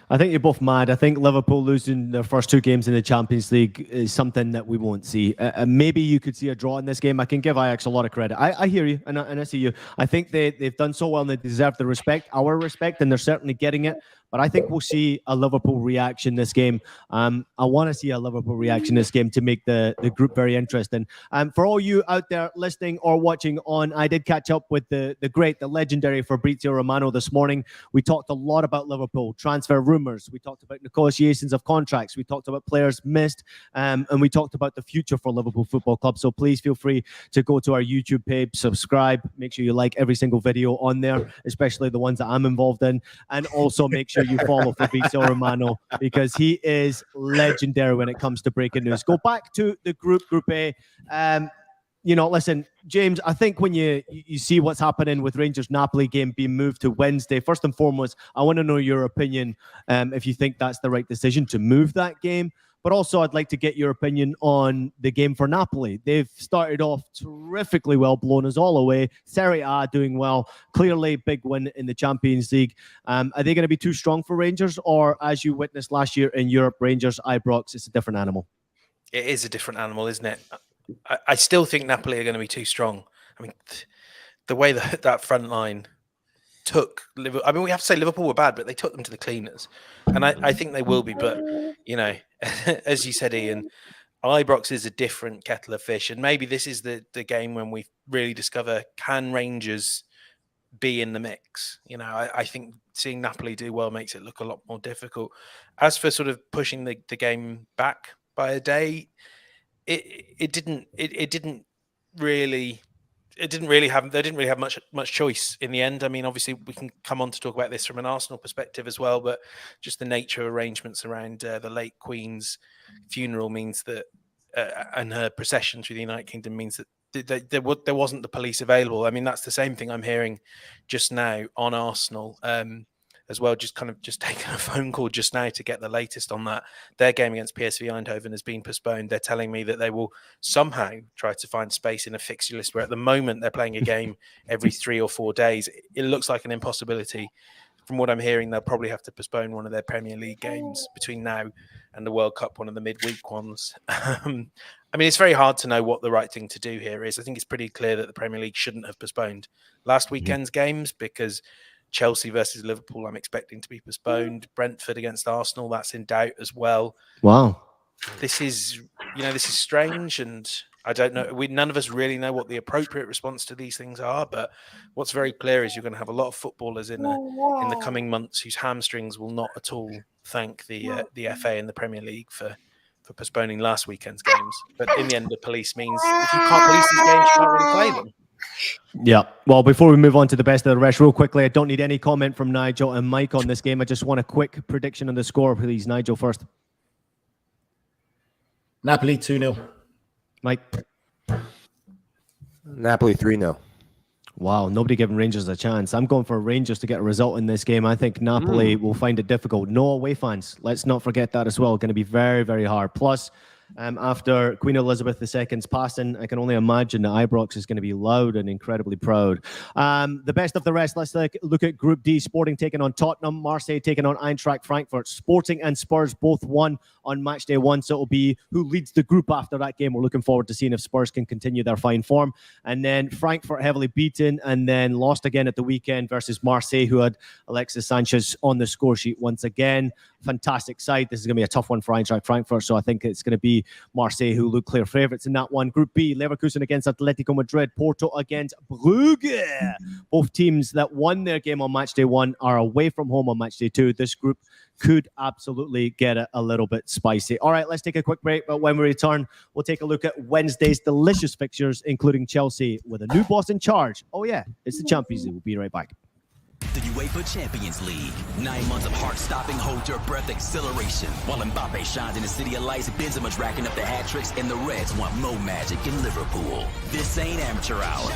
I think you're both mad. I think Liverpool losing their first 2 games in the Champions League is something that we won't see. Maybe you could see a draw in this game. I can give Ajax a lot of credit. I hear you, and I see you. I think they've done so well and they deserve the respect, our respect, and they're certainly getting it. But I think we'll see a Liverpool reaction this game. I want to see a Liverpool reaction this game to make the group very interesting. For all you out there listening or watching on, I did catch up with the great, the legendary Fabrizio Romano this morning. We talked a lot about Liverpool, transfer rumours. We talked about negotiations of contracts. We talked about players missed. And we talked about the future for Liverpool Football Club. So please feel free to go to our YouTube page, subscribe. Make sure you like every single video on there, especially the ones that I'm involved in. And also make sure you follow Fabrizio Romano because he is legendary when it comes to breaking news. Go back to the Group A. Listen, James, I think when you see what's happening with Rangers-Napoli game being moved to Wednesday, first and foremost, I want to know your opinion if you think that's the right decision to move that game. But also, I'd like to get your opinion on the game for Napoli. They've started off terrifically well, blown us all away. Serie A doing well. Clearly, big win in the Champions League. Are they going to be too strong for Rangers? Or, as you witnessed last year in Europe, Rangers, Ibrox, it's a different animal? It is a different animal, isn't it? I still think Napoli are going to be too strong. I mean, the way that front line took Liverpool. I mean, we have to say Liverpool were bad, but they took them to the cleaners. And I think they will be. But, as you said, Ian, Ibrox is a different kettle of fish. And maybe this is the game when we really discover, can Rangers be in the mix? I think seeing Napoli do well makes it look a lot more difficult. As for sort of pushing the game back by a day, they didn't really have much choice in the end. I mean, obviously we can come on to talk about this from an Arsenal perspective as well, but just the nature of arrangements around the late Queen's funeral means that and her procession through the United Kingdom means that there wasn't the police available. I mean, that's the same thing I'm hearing just now on Arsenal as well. Just taking a phone call just now to get the latest on that. Their game against PSV Eindhoven has been postponed. They're telling me that they will somehow try to find space in a fixture list where at the moment they're playing a game every 3 or 4 days. It looks like an impossibility. From what I'm hearing, they'll probably have to postpone one of their Premier League games between now and the World Cup, one of the midweek ones. I mean, it's very hard to know what the right thing to do here is. I think it's pretty clear that the Premier League shouldn't have postponed last weekend's games because Chelsea versus Liverpool, I'm expecting to be postponed. Brentford against Arsenal, that's in doubt as well. Wow. This is strange, and I don't know. None of us really know what the appropriate response to these things are, but what's very clear is you're going to have a lot of footballers in the coming months whose hamstrings will not at all thank the FA and the Premier League for postponing last weekend's games. But in the end, the police means if you can't police these games, you can't really play them. Yeah. Well, before we move on to the best of the rest, real quickly, I don't need any comment from Nigel and Mike on this game. I just want a quick prediction on the score, please. Nigel first. Napoli 2-0. Mike. Napoli 3-0. Wow, nobody giving Rangers a chance. I'm going for Rangers to get a result in this game. I think Napoli will find it difficult. No away fans. Let's not forget that as well. Going to be very, very hard. Plus, after Queen Elizabeth II's passing, I can only imagine that Ibrox is going to be loud and incredibly proud. The best of the rest, let's look at Group D. Sporting taking on Tottenham, Marseille taking on Eintracht Frankfurt. Sporting and Spurs both won on match day 1, so it'll be who leads the group after that game. We're looking forward to seeing if Spurs can continue their fine form. And then Frankfurt heavily beaten and then lost again at the weekend versus Marseille, who had Alexis Sanchez on the score sheet once again. Fantastic side. This is going to be a tough one for Eintracht Frankfurt, so I think it's going to be Marseille who look clear favourites in that one. Group B, Leverkusen against Atletico Madrid, Porto against Brugge. Both teams that won their game on match day 1 are away from home on match day 2. This group could absolutely get it a little bit spicy. All right, let's take a quick break, but when we return, we'll take a look at Wednesday's delicious fixtures, including Chelsea with a new boss in charge. Oh yeah, it's the Champions League. We'll be right back. The UEFA Champions League. 9 months of heart-stopping, hold-your-breath exhilaration. While Mbappe shines in the city of lights, Benzema's racking up the hat tricks, and the Reds want more magic in Liverpool. This ain't amateur hour.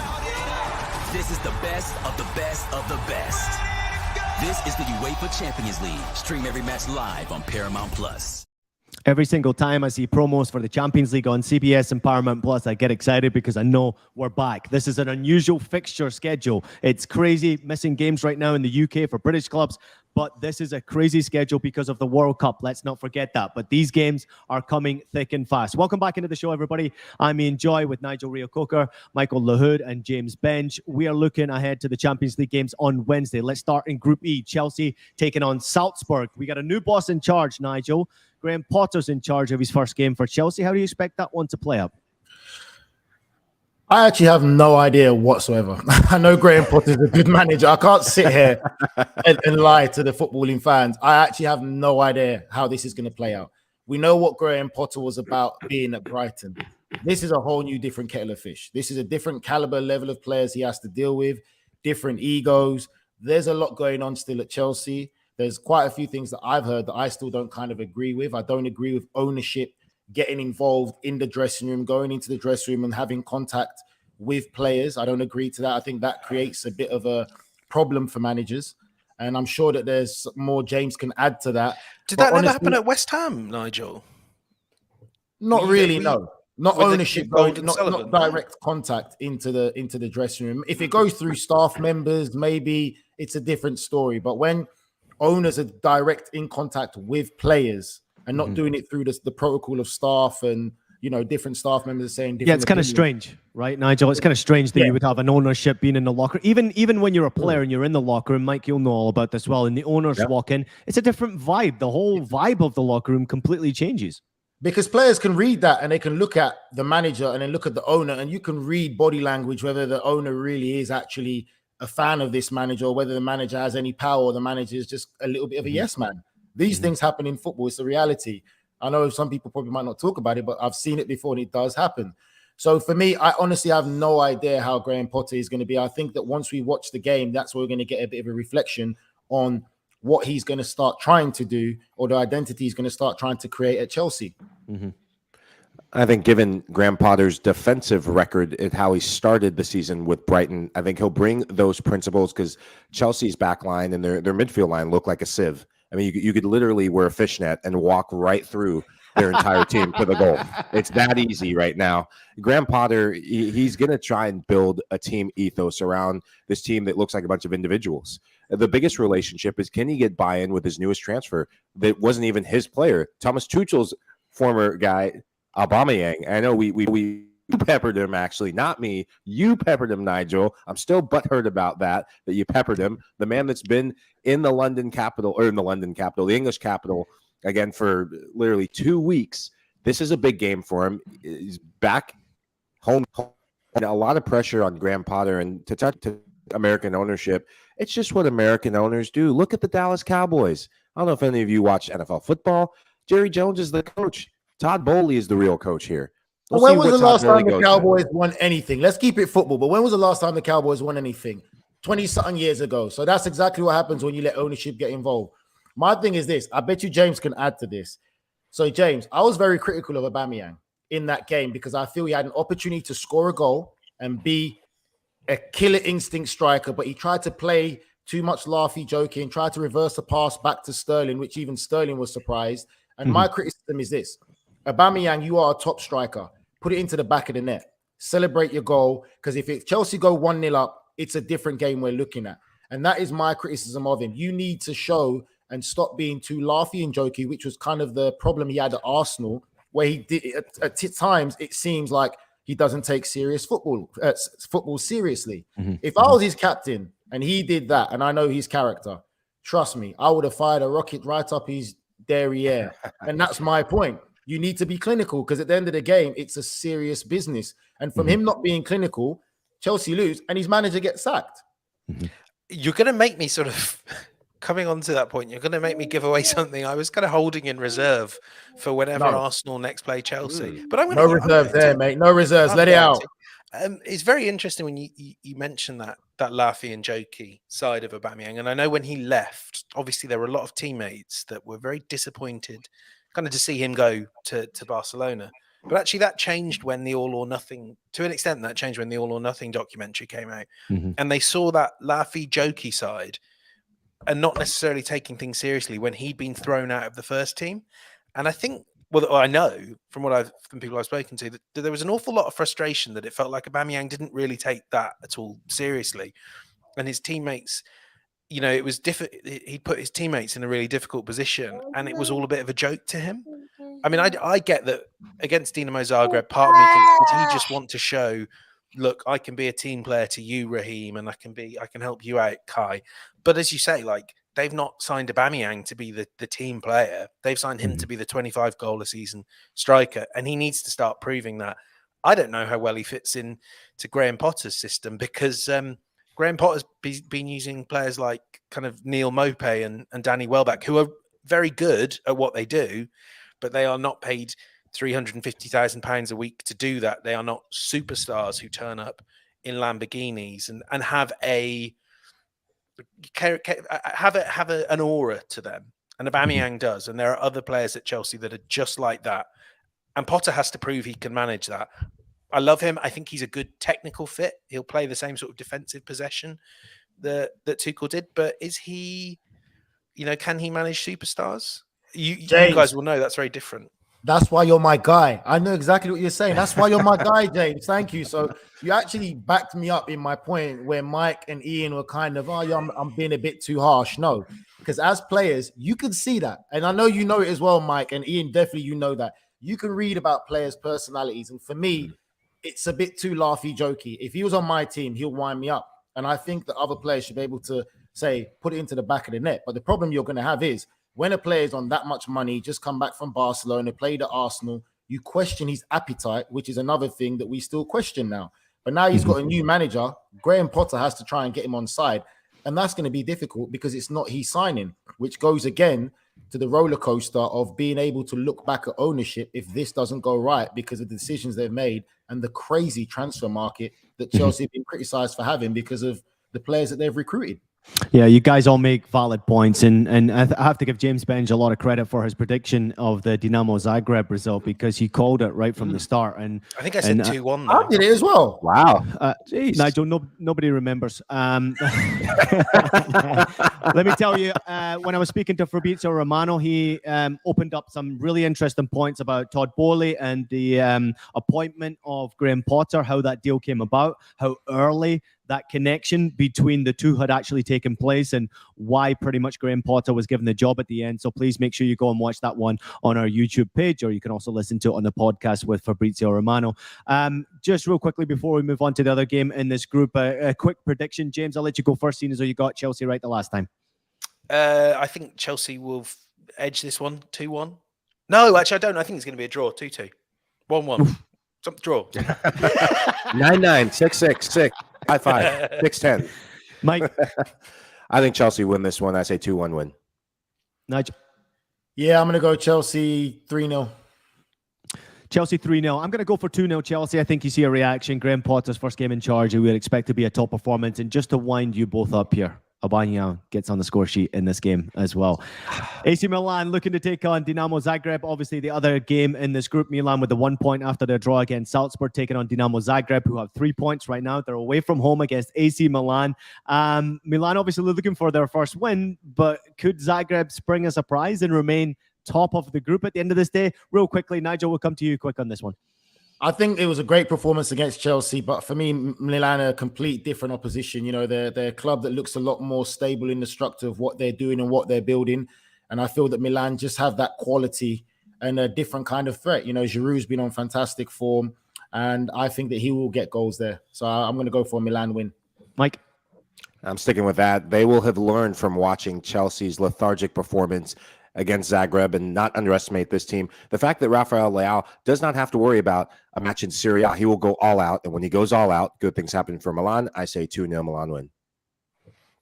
This is the best of the best of the best. This is the UEFA Champions League. Stream every match live on Paramount+. Every single time I see promos for the Champions League on CBS and Paramount Plus, I get excited because I know we're back. This is an unusual fixture schedule. It's crazy missing games right now in the UK for British clubs, but this is a crazy schedule because of the World Cup. Let's not forget that. But these games are coming thick and fast. Welcome back into the show, everybody. I'm Ian Joy with Nigel Reo-Coker, Michael Lahoud, and James Bench. We are looking ahead to the Champions League games on Wednesday. Let's start in Group E. Chelsea taking on Salzburg. We got a new boss in charge, Nigel. Graham Potter's in charge of his first game for Chelsea. How do you expect that one to play out? I actually have no idea whatsoever. I know Graham Potter's a good manager. I can't sit here and lie to the footballing fans. I actually have no idea how this is going to play out. We know what Graham Potter was about being at Brighton. This is a whole new different kettle of fish. This is a different caliber level of players he has to deal with, different egos. There's a lot going on still at Chelsea. There's quite a few things that I've heard that I still don't kind of agree with. I don't agree with ownership getting involved in the dressing room, going into the dressing room and having contact with players. I don't agree to that. I think that creates a bit of a problem for managers. And I'm sure that there's more James can add to that. Did that never happen at West Ham, Nigel? Not really, no. Not ownership, not direct contact into the dressing room. If it goes through staff members, maybe it's a different story. But when owners are direct in contact with players and not doing it through the protocol of staff and, you know, different staff members saying different it's kind of strange, right, Nigel? It's kind of strange that you would have an ownership being in the locker. Even when you're a player and you're in the locker room, Mike, you'll know all about this well, and the owners walk in, it's a different vibe. The whole vibe of the locker room completely changes. Because players can read that and they can look at the manager and then look at the owner, and you can read body language, whether the owner really is actually a fan of this manager or whether the manager has any power or the manager is just a little bit of a yes man. These things happen in football. It's a reality. I know some people probably might not talk about it, but I've seen it before and it does happen. So for me, I honestly have no idea how Graham Potter is going to be. I think that once we watch the game, that's where we're going to get a bit of a reflection on what he's going to start trying to do or the identity he's going to start trying to create at Chelsea. I think given Graham Potter's defensive record and how he started the season with Brighton, I think he'll bring those principles because Chelsea's back line and their midfield line look like a sieve. I mean, you could literally wear a fishnet and walk right through their entire team to the goal. It's that easy right now. Graham Potter, he's going to try and build a team ethos around this team that looks like a bunch of individuals. The biggest relationship is, can he get buy-in with his newest transfer that wasn't even his player? Thomas Tuchel's former guy, Aubameyang. I know we peppered him, actually, not me. You peppered him, Nigel. I'm still butthurt about that you peppered him. The man that's been in the the English capital, again, for literally 2 weeks. This is a big game for him. He's back home. And a lot of pressure on Graham Potter and to touch to American ownership. It's just what American owners do. Look at the Dallas Cowboys. I don't know if any of you watch NFL football. Jerry Jones is the coach. Todd Bowley is the real coach here. When was the last time the Cowboys won anything? Let's keep it football. But when was the last time the Cowboys won anything? 20-something years ago. So that's exactly what happens when you let ownership get involved. My thing is this. I bet you James can add to this. So, James, I was very critical of Aubameyang in that game because I feel he had an opportunity to score a goal and be a killer instinct striker, but he tried to play too much laughy joking, tried to reverse the pass back to Sterling, which even Sterling was surprised. And my criticism is this. Aubameyang, you are a top striker. Put it into the back of the net. Celebrate your goal. Because if Chelsea go 1-0 up, it's a different game we're looking at. And that is my criticism of him. You need to show and stop being too laughy and jokey, which was kind of the problem he had at Arsenal, where he did at times it seems like he doesn't take serious football seriously. If I was his captain and he did that, and I know his character, trust me, I would have fired a rocket right up his derriere. And that's my point. You need to be clinical because at the end of the game, it's a serious business. And from him not being clinical, Chelsea lose and his manager gets sacked. You're going to make me sort of, coming on to that point, you're going to make me give away something I was kind of holding in reserve for whenever Arsenal next play Chelsea. But I'm no reserves there, mate. No reserves. Let it out. It's very interesting when you mention that laughy and jokey side of Aubameyang. And I know when he left, obviously there were a lot of teammates that were very disappointed kind of to see him go to Barcelona. But actually that changed when the All or Nothing, to an extent, that changed when the All or Nothing documentary came out. And they saw that laughy, jokey side and not necessarily taking things seriously when he'd been thrown out of the first team. And I think well, I know from from people I've spoken to that there was an awful lot of frustration that it felt like Aubameyang didn't really take that at all seriously, and his teammates. It was difficult. He put his teammates in a really difficult position, and it was all a bit of a joke to him. I mean, I get that against Dinamo Zagreb. Part of me thinks, did he just want to show, look, I can be a team player to you, Raheem, and I can help you out, Kai. But as you say, like, they've not signed Aubameyang to be the team player. They've signed him to be the 25 goal a season striker, and he needs to start proving that. I don't know how well he fits in to Graham Potter's system because. Graham Potter's been using players like kind of Neil Maupay and Danny Welbeck, who are very good at what they do, but they are not paid £350,000 a week to do that. They are not superstars who turn up in Lamborghinis and have an aura to them. And Aubameyang does. And there are other players at Chelsea that are just like that. And Potter has to prove he can manage that. I love him. I think he's a good technical fit. He'll play the same sort of defensive possession that Tuchel did. But is he, can he manage superstars? You guys will know that's very different. That's why you're my guy. I know exactly what you're saying. That's why you're my guy, James. Thank you. So you actually backed me up in my point where Mike and Ian were kind of, I'm being a bit too harsh. No, because as players, you can see that. And I know you know it as well, Mike, and Ian, definitely you know that. You can read about players' personalities. And for me, it's a bit too laughy jokey. If he was on my team, he'll wind me up. And I think that other players should be able to say, put it into the back of the net. But the problem you're going to have is when a player is on that much money, just come back from Barcelona, played at Arsenal, you question his appetite, which is another thing that we still question now. But now he's got a new manager. Graham Potter has to try and get him on side. And that's going to be difficult because it's not he signing, which goes again to the roller coaster of being able to look back at ownership if this doesn't go right because of the decisions they've made and the crazy transfer market that Chelsea have been criticised for having because of the players that they've recruited. Yeah, you guys all make valid points, and I have to give James Benge a lot of credit for his prediction of the Dinamo Zagreb result because he called it right from the start. And I think I said 2-1. I did it as well. Wow, Nigel, nobody remembers. Let me tell you, when I was speaking to Fabrizio Romano, he opened up some really interesting points about Todd Boehly and the appointment of Graham Potter, how that deal came about, how early that connection between the two had actually taken place and why pretty much Graham Potter was given the job at the end. So please make sure you go and watch that one on our YouTube page, or you can also listen to it on the podcast with Fabrizio Romano. Just real quickly before we move on to the other game in this group, a quick prediction. James, I'll let you go first, seeing as though you got Chelsea right the last time. I think Chelsea will edge this one 2-1. No, actually, I don't. I think it's going to be a draw, 2-2. 1-1. Something draw. 9-9, 6-6, 5-5, 6-10. Mike? I think Chelsea win this one. I say 2-1 win. Nigel? Yeah, I'm going to go Chelsea 3-0. Chelsea 3-0. I'm going to go for 2-0 Chelsea. I think you see a reaction. Graham Potter's first game in charge. We would expect to be a top performance. And just to wind you both up here, Aubameyang gets on the score sheet in this game as well. AC Milan looking to take on Dinamo Zagreb. Obviously, the other game in this group, Milan with the 1 point after their draw against Salzburg, taking on Dinamo Zagreb, who have 3 points right now. They're away from home against AC Milan. Milan obviously looking for their first win, but could Zagreb spring a surprise and remain top of the group at the end of this day? Real quickly, Nigel, we'll come to you quick on this one. I think it was a great performance against Chelsea, but for me, Milan are a complete different opposition. You know, they're a club that looks a lot more stable in the structure of what they're doing and what they're building. And I feel that Milan just have that quality and a different kind of threat. You know, Giroud's been on fantastic form, and I think that he will get goals there. So I'm going to go for a Milan win. Mike? I'm sticking with that. They will have learned from watching Chelsea's lethargic performance against Zagreb and not underestimate this team. The fact that Rafael Leão does not have to worry about a match in Serie A. He will go all out. And when he goes all out, good things happen for Milan. I say 2-0 Milan win.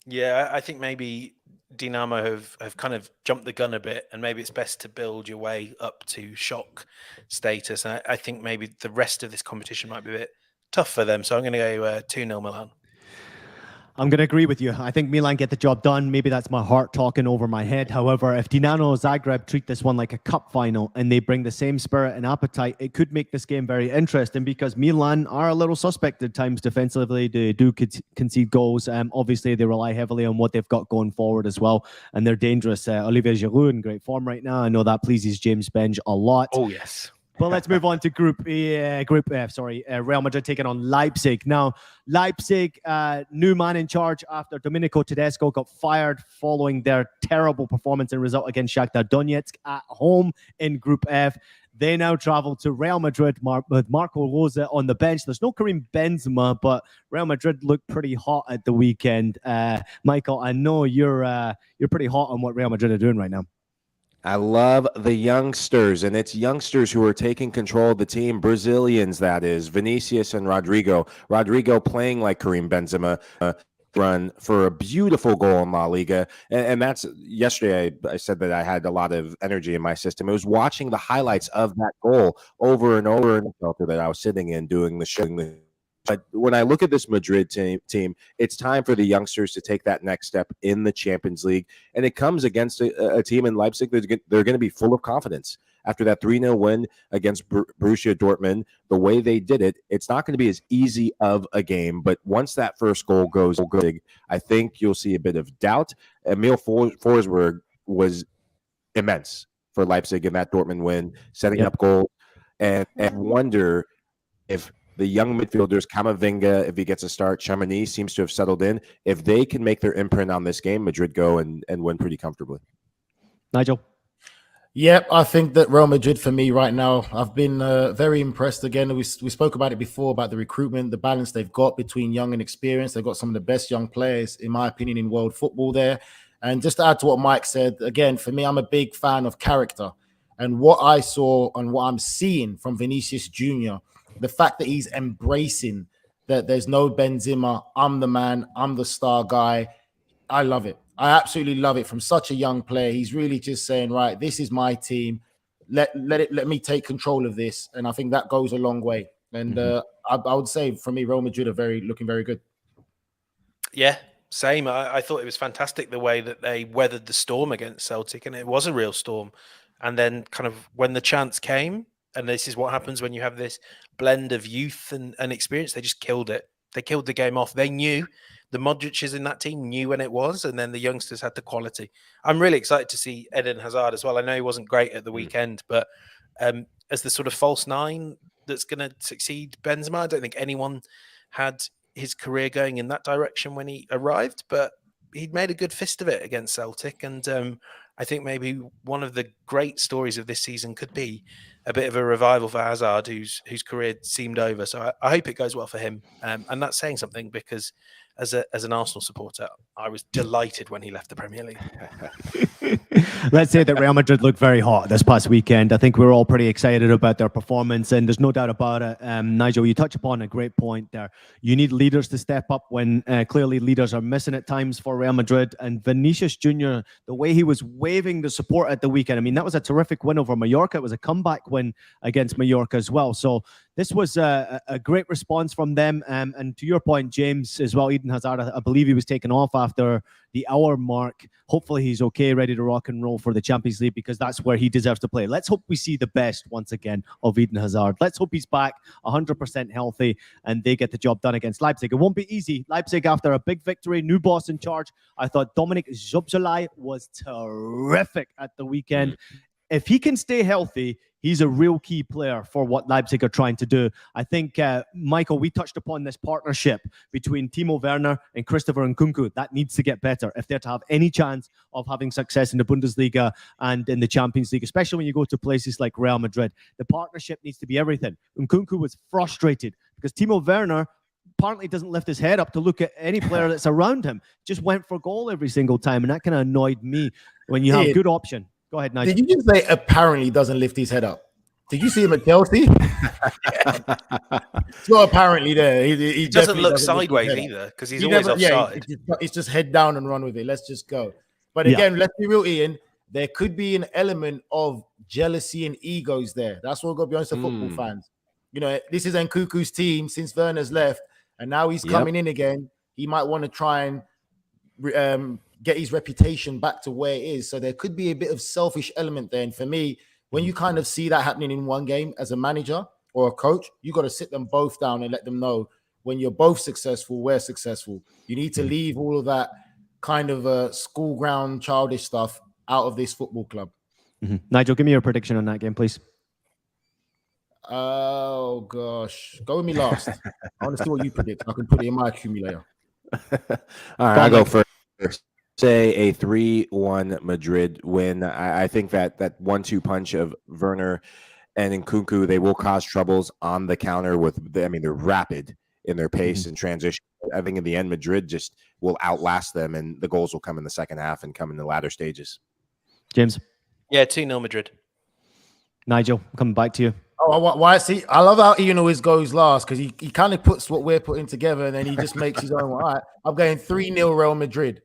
Yeah, I think maybe Dinamo have kind of jumped the gun a bit, and maybe it's best to build your way up to shock status. And I think maybe the rest of this competition might be a bit tough for them. So I'm going to go 2-0 Milan. I'm going to agree with you. I think Milan get the job done. Maybe that's my heart talking over my head. However, if Dinamo Zagreb treat this one like a cup final and they bring the same spirit and appetite, it could make this game very interesting because Milan are a little suspect at times defensively. They do concede goals. Obviously, they rely heavily on what they've got going forward as well, and they're dangerous. Olivier Giroud in great form right now. I know that pleases James Benge a lot. Oh, yes. But let's move on to Group F. Real Madrid taking on Leipzig. Now, Leipzig, new man in charge after Domenico Tedesco got fired following their terrible performance and result against Shakhtar Donetsk at home in Group F. They now travel to Real Madrid with Marco Rose on the bench. There's no Karim Benzema, but Real Madrid looked pretty hot at the weekend. Michael, I know you're pretty hot on what Real Madrid are doing right now. I love the youngsters, and it's youngsters who are taking control of the team. Brazilians, that is, Vinicius and Rodrigo. Rodrigo playing like Karim Benzema, run for a beautiful goal in La Liga. And that's yesterday. I said that I had a lot of energy in my system. I was watching the highlights of that goal over and over in the shelter that I was sitting in doing the show. But when I look at this Madrid team, it's time for the youngsters to take that next step in the Champions League. And it comes against a team in Leipzig that they're going to be full of confidence. After that 3-0 win against Borussia Dortmund, the way they did it, it's not going to be as easy of a game. But once that first goal goes big, I think you'll see a bit of doubt. Emil Forsberg was immense for Leipzig in that Dortmund win, setting up goals. And wonder if the young midfielders, Camavinga, if he gets a start, Chamonix seems to have settled in. If they can make their imprint on this game, Madrid go and win pretty comfortably. Nigel? Yep, I think that Real Madrid for me right now, I've been very impressed. Again, we spoke about it before, about the recruitment, the balance they've got between young and experienced. They've got some of the best young players, in my opinion, in world football there. And just to add to what Mike said, again, for me, I'm a big fan of character. And what I saw and what I'm seeing from Vinicius Jr., the fact that he's embracing that there's no Benzema, I'm the man, I'm the star guy. I love it. I absolutely love it from such a young player. He's really just saying, right, this is my team. Let me take control of this. And I think that goes a long way. And I would say for me, Real Madrid are looking very good. Yeah, same. I thought it was fantastic the way that they weathered the storm against Celtic, and it was a real storm. And then kind of when the chance came, and this is what happens when you have this blend of youth and experience, they just killed it. They killed the game off. They knew, the Modric's in that team knew when it was, and then the youngsters had the quality. I'm really excited to see Eden Hazard as well. I know he wasn't great at the weekend, but as the sort of false nine that's going to succeed Benzema, I don't think anyone had his career going in that direction when he arrived, but he'd made a good fist of it against Celtic. And I think maybe one of the great stories of this season could be a bit of a revival for Hazard, whose career seemed over. So I hope it goes well for him. And that's saying something, because as an Arsenal supporter, I was delighted when he left the Premier League. Let's say that Real Madrid looked very hot this past weekend. I think we're all pretty excited about their performance, and there's no doubt about it. Nigel, you touch upon a great point there. You need leaders to step up when clearly leaders are missing at times for Real Madrid. And Vinicius Jr., the way he was waving the support at the weekend, I mean, that was a terrific win over Mallorca. It was a comeback win against Mallorca as well. So this was a great response from them. And to your point, James, as well, Eden Hazard, I believe he was taken off after the hour mark. Hopefully he's okay, ready to rock and roll for the Champions League, because that's where he deserves to play. Let's hope we see the best once again of Eden Hazard. Let's hope he's back 100% healthy and they get the job done against Leipzig. It won't be easy. Leipzig, after a big victory, new boss in charge. I thought Dominic Szoboszlai was terrific at the weekend. If he can stay healthy, he's a real key player for what Leipzig are trying to do. I think, Michael, we touched upon this partnership between Timo Werner and Christopher Nkunku. That needs to get better if they're to have any chance of having success in the Bundesliga and in the Champions League, especially when you go to places like Real Madrid. The partnership needs to be everything. Nkunku was frustrated because Timo Werner apparently doesn't lift his head up to look at any player that's around him. Just went for goal every single time, and that kind of annoyed me when you have good option. Go ahead, Nigel. Did you just say apparently doesn't lift his head up? Did you see him at Chelsea? It's not apparently there. He doesn't look sideways either, because he's always offside. It's just head down and run with it. Let's just go. But again, let's be real, Ian. There could be an element of jealousy and egos there. That's what we've got to be honest to football fans. You know, this is Nkunku's team since Werner's left, and now he's coming in again. he might want to try and get his reputation back to where it is. So there could be a bit of selfish element there. And for me, when you kind of see that happening in one game as a manager or a coach, you got to sit them both down and let them know when you're both successful, we're successful. You need to leave all of that kind of school ground childish stuff out of this football club. Nigel, give me your prediction on that game, please. Oh, gosh. Go with me last. I want to see what you predict. I can put it in my accumulator. All right, I'll go first. Say a 3-1 Madrid win. I think that 1-2 punch of Werner and Nkunku, they will cause troubles on the counter they're rapid in their pace and transition. I think in the end, Madrid just will outlast them, and the goals will come in the second half and come in the latter stages. James? Yeah, 2-0 Madrid. Nigel, coming back to you. Oh, why? See, I love how Ian always goes last because he kind of puts what we're putting together and then he just makes his own. All right, I'm going 3-0 Real Madrid.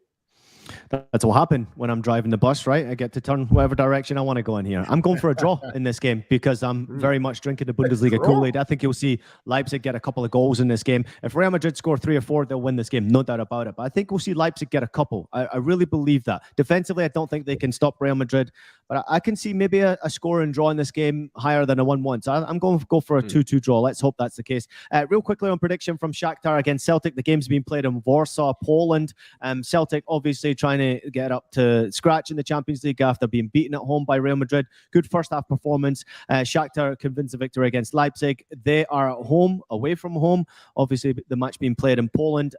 That's what happened when I'm driving the bus, right? I get to turn whatever direction I want to go in here. I'm going for a draw in this game because I'm very much drinking the Bundesliga Kool-Aid. I think you'll see Leipzig get a couple of goals in this game. If Real Madrid score 3 or 4, they'll win this game, no doubt about it. But I think we'll see Leipzig get a couple. I really believe that. Defensively, I don't think they can stop Real Madrid, but I can see maybe a score and draw in this game higher than a 1-1. So I'm going to go for a 2-2 draw. Let's hope that's the case. Real quickly on prediction from Shakhtar against Celtic. The game's being played in Warsaw, Poland. Celtic obviously trying to get up to scratch in the Champions League after being beaten at home by Real Madrid. Good first half performance. Shakhtar convinced a victory against Leipzig. They are at home, away from home. Obviously, the match being played in Poland.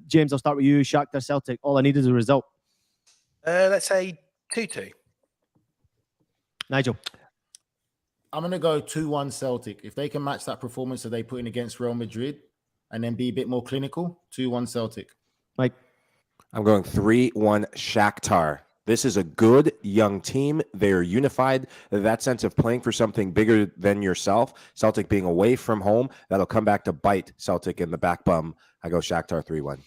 James, I'll start with you. Shakhtar, Celtic. All I need is a result. Let's say 2-2. Nigel? I'm going to go 2-1 Celtic. If they can match that performance that they put in against Real Madrid and then be a bit more clinical, 2-1 Celtic. Mike? I'm going 3-1 Shakhtar. This is a good young team. They're unified. That sense of playing for something bigger than yourself, Celtic being away from home, that'll come back to bite Celtic in the back bum. I go Shakhtar 3-1.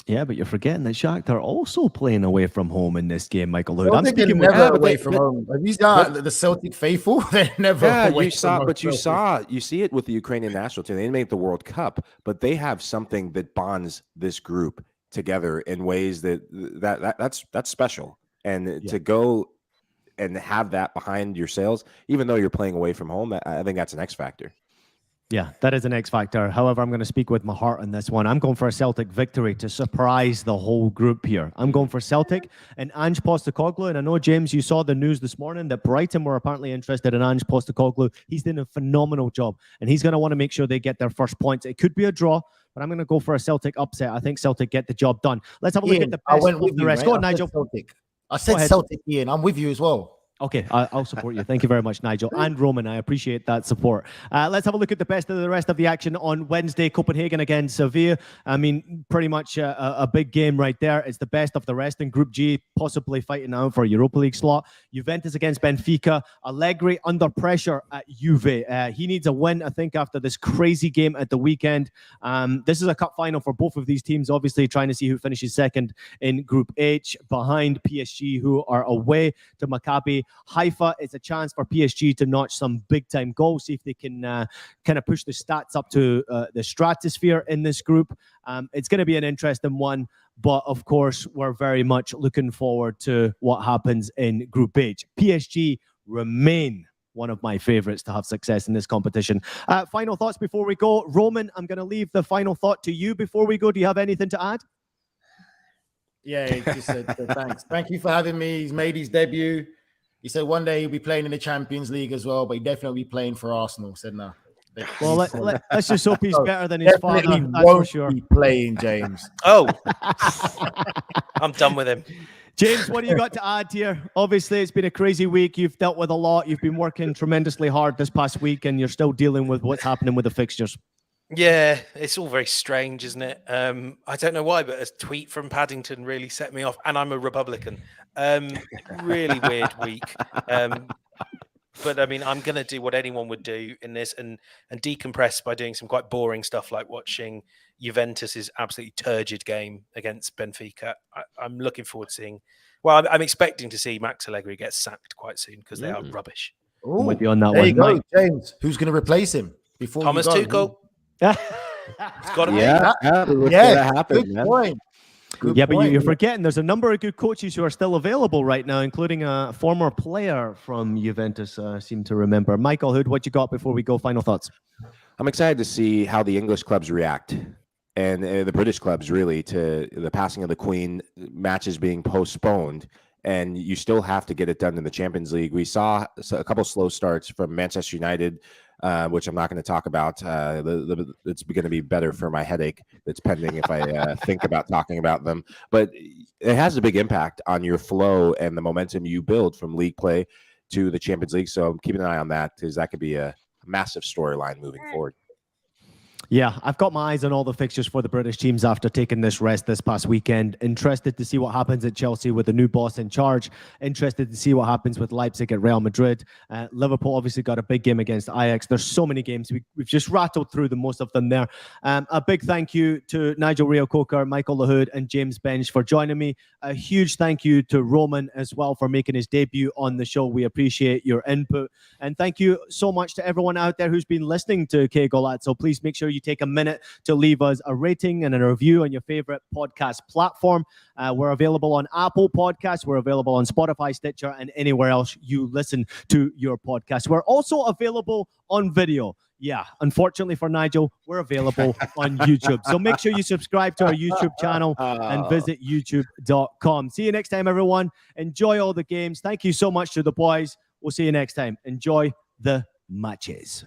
Yeah, but you're forgetting that Shakhtar also playing away from home in this game, Michael Hood. I'm speaking never away from home. Have you seen the Celtic faithful? They're never away from home. But you see it with the Ukrainian national team. They didn't make the World Cup, but they have something that bonds this group together in ways that's special. And to go and have that behind your sails, even though you're playing away from home, I think that's an X factor. Yeah, that is an X factor. However, I'm going to speak with my heart on this one. I'm going for a Celtic victory to surprise the whole group here. I'm going for Celtic and Ange Postecoglou. And I know, James, you saw the news this morning that Brighton were apparently interested in Ange Postecoglou. He's doing a phenomenal job, and he's going to want to make sure they get their first points. It could be a draw, but I'm going to go for a Celtic upset. I think Celtic get the job done. Let's have a look at the best of the rest. Go on, Nigel. I said Celtic, Ian. I'm with you as well. Okay, I'll support you. Thank you very much, Nigel. And Roman, I appreciate that support. Let's have a look at the best of the rest of the action on Wednesday. Copenhagen against Sevilla. I mean, pretty much a big game right there. It's the best of the rest in Group G, possibly fighting out for a Europa League slot. Juventus against Benfica. Allegri under pressure at Juve. He needs a win, I think, after this crazy game at the weekend. This is a cup final for both of these teams, obviously trying to see who finishes second in Group H behind PSG, who are away to Maccabi Haifa. It's a chance for PSG to notch some big-time goals, see if they can kind of push the stats up to the stratosphere in this group. It's going to be an interesting one, but of course, we're very much looking forward to what happens in Group H. PSG remain one of my favorites to have success in this competition. Final thoughts before we go. Roman, I'm going to leave the final thought to you before we go. Do you have anything to add? Yeah, he just said thanks. Thank you for having me. He's made his debut. He said one day he'll be playing in the Champions League as well, but he definitely will be playing for Arsenal. Said no. Well, let's just hope he's better than his father. That's won't for sure. Be playing, James. Oh, I'm done with him. James, what do you got to add here? Obviously, it's been a crazy week. You've dealt with a lot. You've been working tremendously hard this past week, and you're still dealing with what's happening with the fixtures. Yeah, it's all very strange, isn't it? I don't know why, but a tweet from Paddington really set me off, and I'm a Republican. Really weird week. But I mean, I'm going to do what anyone would do in this and decompress by doing some quite boring stuff like watching Juventus's absolutely turgid game against Benfica. I'm looking forward to seeing. Well, I'm expecting to see Max Allegri get sacked quite soon because they are rubbish. Ooh, I'm with you on that there one, you go, Mike. James. Who's going to replace him before Thomas you go? Tuchel. It's got to be. Yeah, Yeah, happen, good man. point. Good Yeah, but point. you're forgetting there's a number of good coaches who are still available right now, including a former player from Juventus, I seem to remember. Michael Hood, what you got before we go? Final thoughts? I'm excited to see how the English clubs react and the British clubs really to the passing of the Queen, matches being postponed, and you still have to get it done in the Champions League. We saw a couple slow starts from Manchester United, which I'm not going to talk about. It's going to be better for my headache that's pending if I think about talking about them. But it has a big impact on your flow and the momentum you build from league play to the Champions League. So I'm keeping an eye on that because that could be a massive storyline moving forward. Yeah, I've got my eyes on all the fixtures for the British teams after taking this rest this past weekend. Interested to see what happens at Chelsea with the new boss in charge. Interested to see what happens with Leipzig at Real Madrid. Liverpool obviously got a big game against Ajax. There's so many games. We've just rattled through most of them there. A big thank you to Nigel Reo-Coker, Michael Lahoud, and James Bench for joining me. A huge thank you to Roman as well for making his debut on the show. We appreciate your input. And thank you so much to everyone out there who's been listening to Que Golazo. Please make sure you take a minute to leave us a rating and a review on your favorite podcast platform. We're available on Apple Podcasts. We're available on Spotify, Stitcher, and anywhere else you listen to your podcast. We're also available on video. Yeah, unfortunately for Nigel, we're available on YouTube. So make sure you subscribe to our YouTube channel and visit youtube.com. See you next time, everyone. Enjoy all the games. Thank you so much to the boys. We'll see you next time. Enjoy the matches.